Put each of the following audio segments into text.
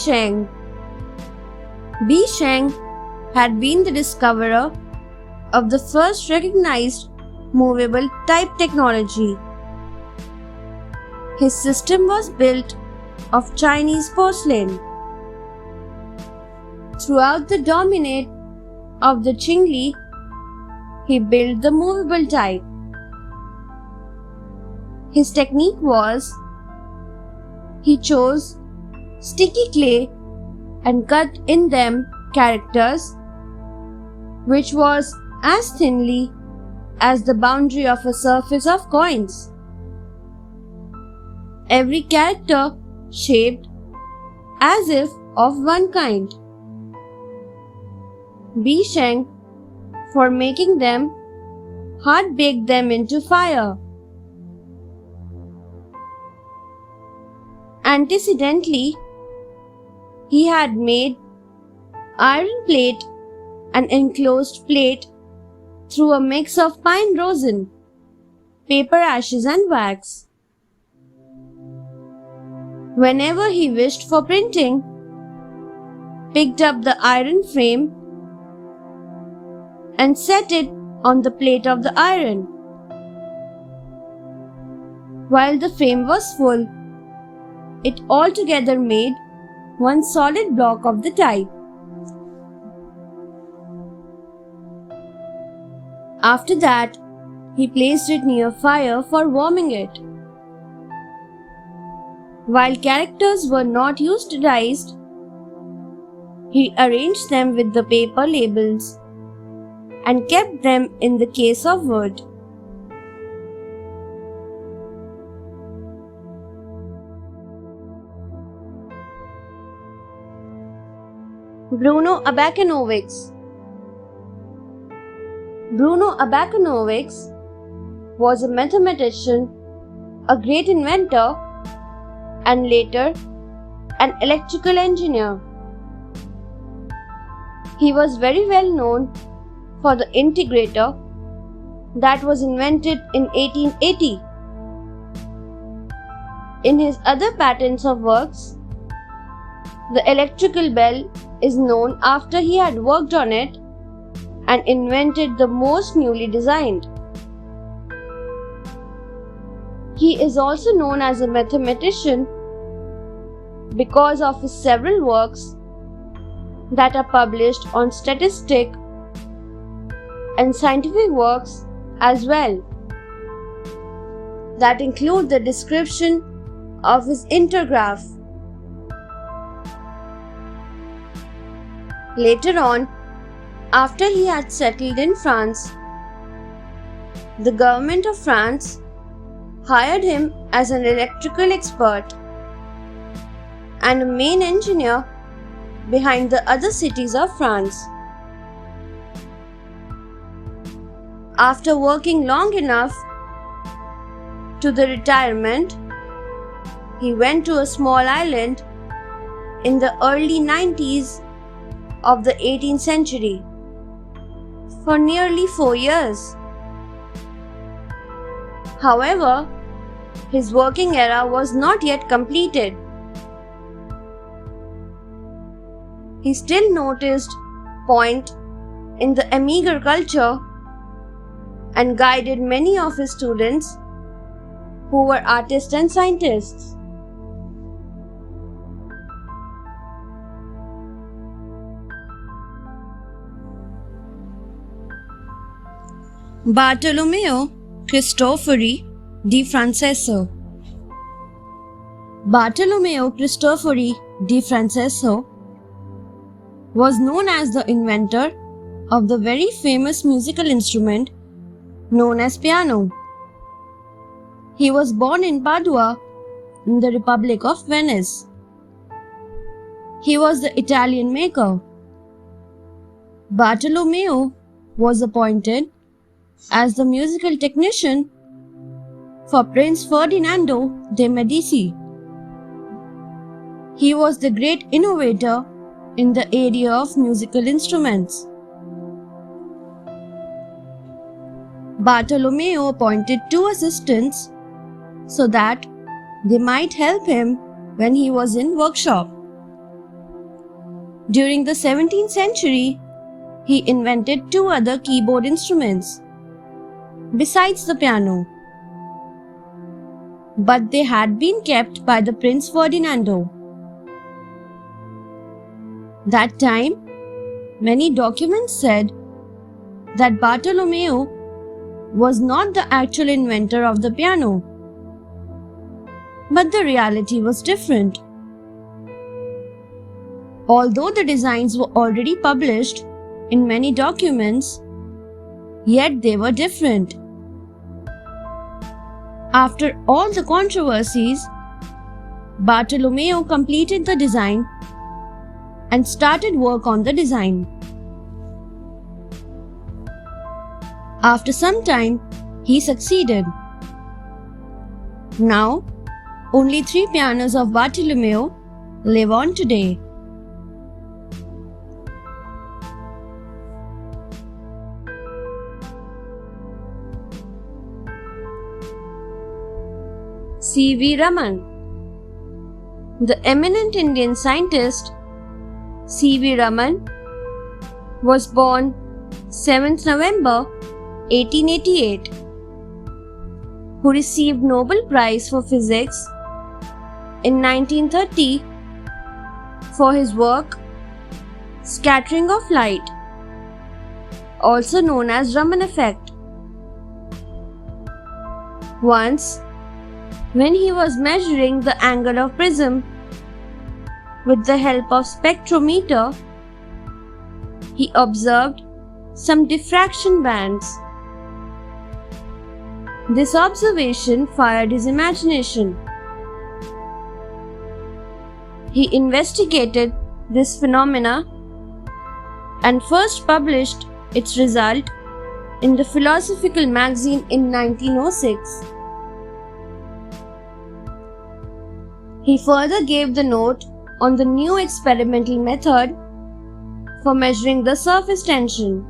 Sheng. Bi Sheng had been the discoverer of the first recognized movable type technology. His system was built of Chinese porcelain. Throughout the dominate of the Qingli, he built the movable type. His technique was he chose sticky clay and cut in them characters which was as thinly as the boundary of a surface of coins. Every character shaped as if of one kind. Bi Sheng, for making them, hard baked them into fire. Antecedentally, he had made iron plate and enclosed plate through a mix of pine rosin, paper ashes and wax. Whenever he wished for printing, picked up the iron frame and set it on the plate of the iron. While the frame was full, it altogether made one solid block of the type. After that, he placed it near fire for warming it. While characters were not utilized, he arranged them with the paper labels and kept them in the case of wood. Bruno Abakanowicz. Bruno Abakanowicz was a mathematician, a great inventor, and later an electrical engineer. He was very well known for the integrator that was invented in 1880. In his other patents of works, the electrical bell is known after he had worked on it and invented the most newly designed. He is also known as a mathematician because of his several works that are published on statistic and scientific works as well, that include the description of his intergraph. Later on, after he had settled in France, the government of France hired him as an electrical expert and a main engineer behind the other cities of France. After working long enough to the retirement, he went to a small island in the early 90s of the 18th century for nearly 4 years. However, his working era was not yet completed. He still noticed point in the Amiga culture and guided many of his students who were artists and scientists. Bartolomeo Cristofori di Francesco. Bartolomeo Cristofori di Francesco was known as the inventor of the very famous musical instrument known as piano. He was born in Padua in the Republic of Venice. He was the Italian maker. Bartolomeo was appointed as the musical technician for Prince Ferdinando de' Medici. He was the great innovator in the area of musical instruments. Bartolomeo appointed 2 assistants so that they might help him when he was in workshop. During the 17th century, he invented two other keyboard instruments besides the piano, but they had been kept by the Prince Ferdinando. That time, many documents said that Bartolomeo was not the actual inventor of the piano, but the reality was different. Although the designs were already published in many documents, yet they were different. After all the controversies, Bartolomeo completed the design and started work on the design. After some time, he succeeded. Now, only 3 pianos of Bartolomeo live on today. C.V. Raman. The eminent Indian scientist C.V. Raman was born 7th November 1888, who received Nobel Prize for Physics in 1930 for his work Scattering of Light, also known as Raman effect. Once, when he was measuring the angle of prism with the help of spectrometer, he observed some diffraction bands. This observation fired his imagination. He investigated this phenomena and first published its result in the Philosophical Magazine in 1906. He further gave the note on the new experimental method for measuring the surface tension.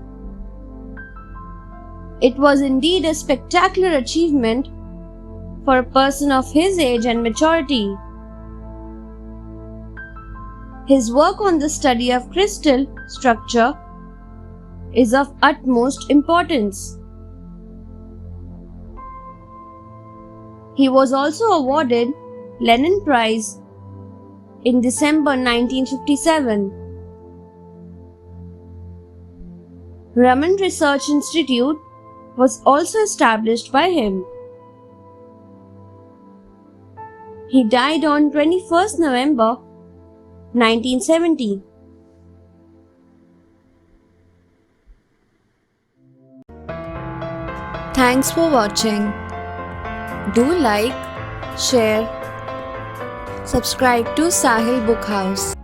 It was indeed a spectacular achievement for a person of his age and maturity. His work on the study of crystal structure is of utmost importance. He was also awarded Lenin Prize in December 1957. Raman Research Institute was also established by him. He died on 21st November 1970. Thanks for watching. Do like, share, subscribe to Sahil Book House.